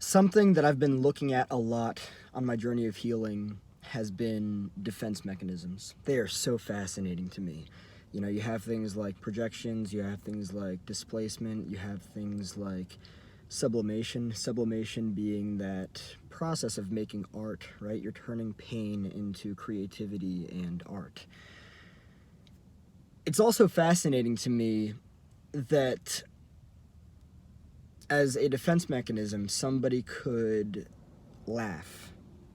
Something that I've been looking at a lot on my journey of healing has been defense mechanisms. They are so fascinating to me. You know, you have things like projections, you have things like displacement, you have things like sublimation. Sublimation being that process of making art, right? You're turning pain into creativity and art. It's also fascinating to me that as a defense mechanism, somebody could laugh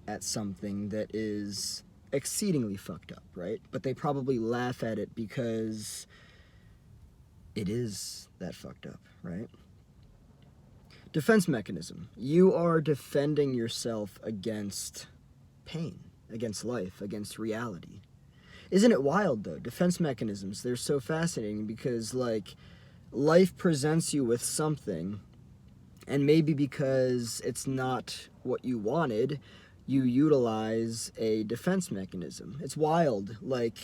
at something that is exceedingly fucked up, right? But they probably laugh at it because it is that fucked up, right? Defense mechanism. You are defending yourself against pain, against life, against reality. Isn't it wild, though? Defense mechanisms, they're so fascinating because, like, life presents you with something, and maybe because it's not what you wanted, you utilize a defense mechanism. It's wild, like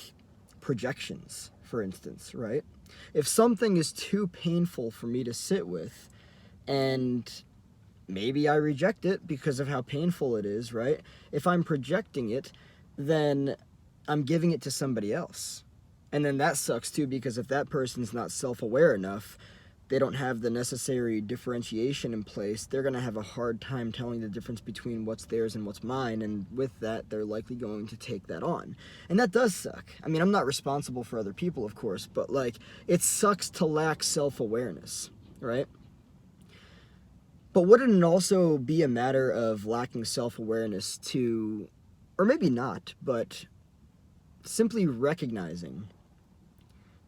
projections, for instance, right? If something is too painful for me to sit with, and maybe I reject it because of how painful it is, right? If I'm projecting it, then I'm giving it to somebody else. And then that sucks too, because if that person's not self-aware enough, they don't have the necessary differentiation in place, they're going to have a hard time telling the difference between what's theirs and what's mine, and with that, they're likely going to take that on. And that does suck. I mean, I'm not responsible for other people, of course, but, like, it sucks to lack self-awareness, right? But wouldn't it also be a matter of lacking self-awareness to, or maybe not, but simply recognizing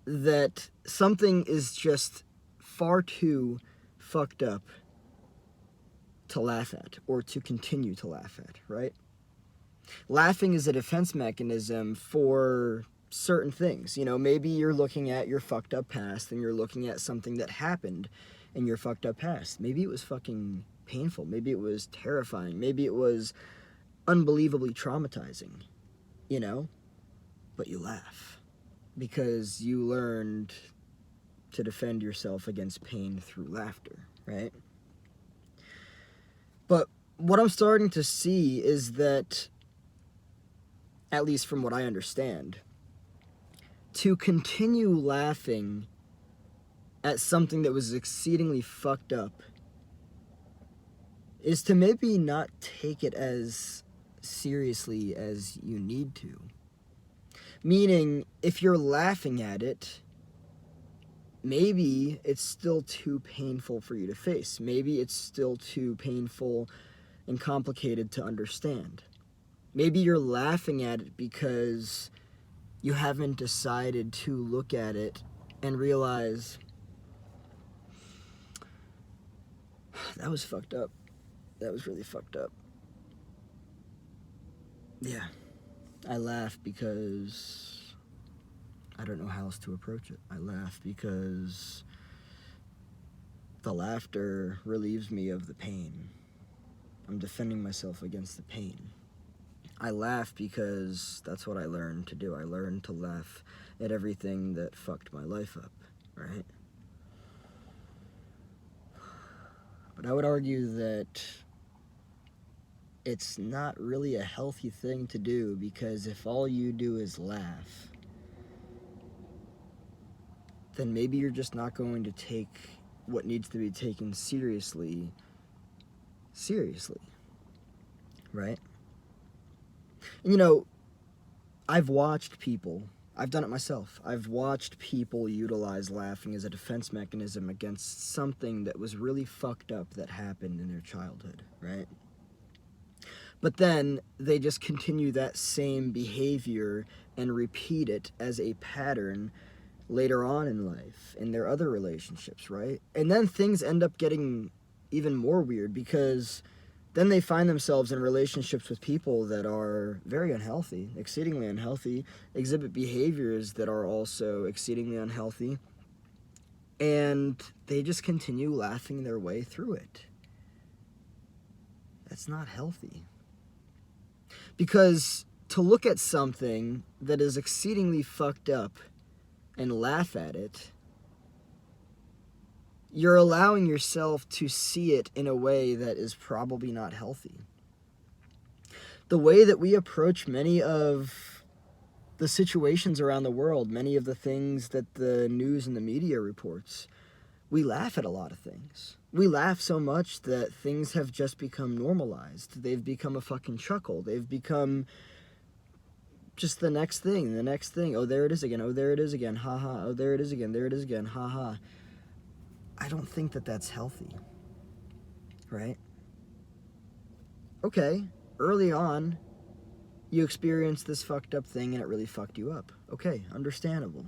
that something is just far too fucked up to laugh at or to continue to laugh at, right? Laughing is a defense mechanism for certain things. You know, maybe you're looking at your fucked up past and you're looking at something that happened in your fucked up past. Maybe it was fucking painful. Maybe it was terrifying. Maybe it was unbelievably traumatizing, you know? But you laugh because you learned to defend yourself against pain through laughter, right? But what I'm starting to see is that, at least from what I understand, to continue laughing at something that was exceedingly fucked up is to maybe not take it as seriously as you need to. Meaning, if you're laughing at it, maybe it's still too painful for you to face. Maybe it's still too painful and complicated to understand. Maybe you're laughing at it because you haven't decided to look at it and realize, that was fucked up. That was really fucked up. Yeah. I laugh because I don't know how else to approach it. I laugh because the laughter relieves me of the pain. I'm defending myself against the pain. I laugh because that's what I learned to do. I learned to laugh at everything that fucked my life up, right? But I would argue that it's not really a healthy thing to do, because if all you do is laugh, then maybe you're just not going to take what needs to be taken seriously, right? And, you know, I've watched people, I've done it myself, I've watched people utilize laughing as a defense mechanism against something that was really fucked up that happened in their childhood, right? But then they just continue that same behavior and repeat it as a pattern later on in life, in their other relationships, right? And then things end up getting even more weird, because then they find themselves in relationships with people that are very unhealthy, exceedingly unhealthy, exhibit behaviors that are also exceedingly unhealthy, and they just continue laughing their way through it. That's not healthy. Because to look at something that is exceedingly fucked up and laugh at it you're allowing yourself to see it in a way that is probably not healthy. The way that we approach many of the situations around the world, many of the things that the news and the media reports, we laugh at a lot of things. We laugh so much that things have just become normalized. They've become a fucking chuckle. They've become just the next thing, the next thing. Oh, there it is again. Oh, there it is again. Ha ha. Oh, there it is again. There it is again. Ha ha. I don't think that that's healthy. Right? Okay, early on, you experienced this fucked up thing and it really fucked you up. Okay, understandable.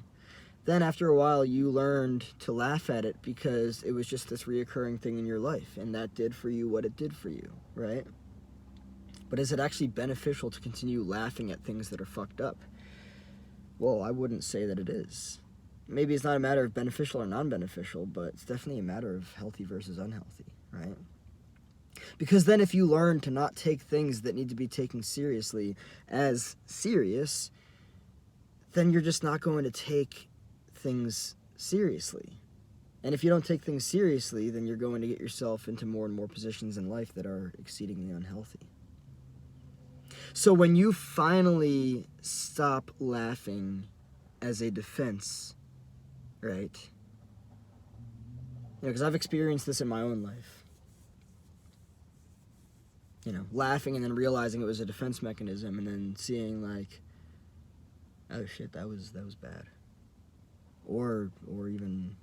Then after a while, you learned to laugh at it because it was just this reoccurring thing in your life, and that did for you what it did for you, right? But is it actually beneficial to continue laughing at things that are fucked up? Well, I wouldn't say that it is. Maybe it's not a matter of beneficial or non-beneficial, but it's definitely a matter of healthy versus unhealthy, right? Because then if you learn to not take things that need to be taken seriously as serious, then you're just not going to take things seriously. And if you don't take things seriously, then you're going to get yourself into more and more positions in life that are exceedingly unhealthy. So when you finally stop laughing as a defense, right? Because I've experienced this in my own life. Laughing and then realizing it was a defense mechanism, and then seeing like, oh shit, that was bad. Or even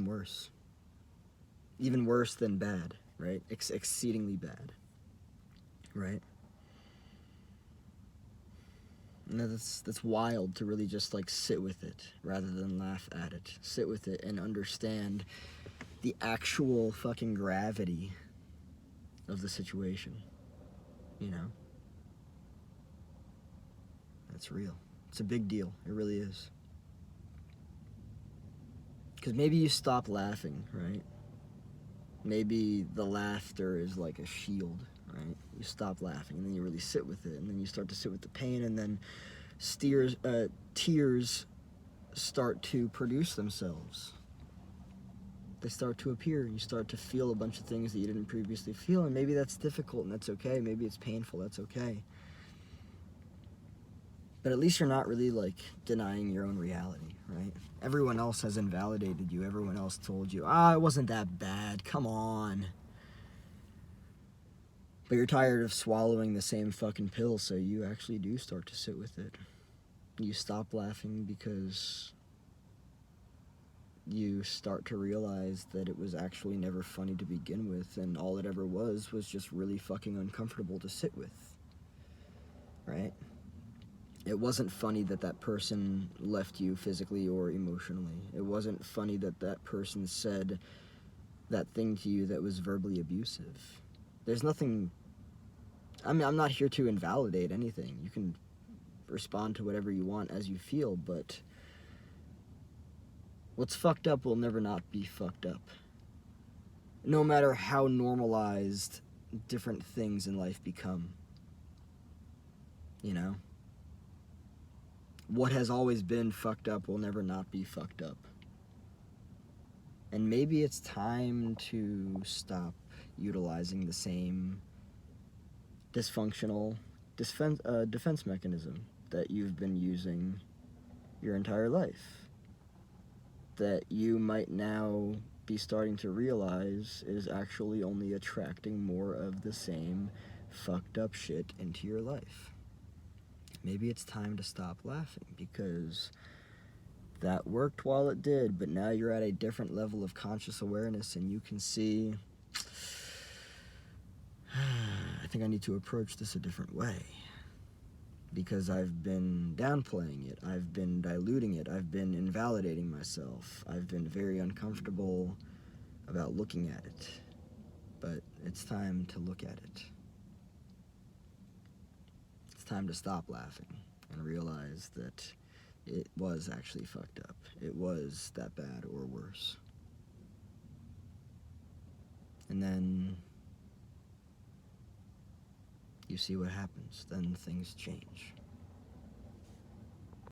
worse. Even worse than bad, right? Exceedingly bad, right? And that's wild to really just like sit with it rather than laugh at it. Sit with it and understand the actual fucking gravity of the situation. That's real. It's a big deal. It really is. Because maybe you stop laughing, right? Maybe the laughter is like a shield, right? You stop laughing and then you really sit with it, and then you start to sit with the pain, and then tears start to produce themselves. They start to appear, and you start to feel a bunch of things that you didn't previously feel, and maybe that's difficult, and that's okay. Maybe it's painful, that's okay. But at least you're not really like denying your own reality, right? Everyone else has invalidated you. Everyone else told you, it wasn't that bad. Come on. But you're tired of swallowing the same fucking pill, so you actually do start to sit with it. You stop laughing because you start to realize that it was actually never funny to begin with, and all it ever was just really fucking uncomfortable to sit with, right? It wasn't funny that that person left you physically or emotionally. It wasn't funny that that person said that thing to you that was verbally abusive. There's nothing... I'm not here to invalidate anything. You can respond to whatever you want as you feel, but what's fucked up will never not be fucked up. No matter how normalized different things in life become. What has always been fucked up will never not be fucked up. And maybe it's time to stop utilizing the same dysfunctional defense mechanism that you've been using your entire life. That you might now be starting to realize is actually only attracting more of the same fucked up shit into your life. Maybe it's time to stop laughing, because that worked while it did, but now you're at a different level of conscious awareness, and you can see, I think I need to approach this a different way, because I've been downplaying it, I've been diluting it, I've been invalidating myself, I've been very uncomfortable about looking at it, but it's time to look at it. It's time to stop laughing and realize that it was actually fucked up. It was that bad or worse. And then you see what happens. Then things change.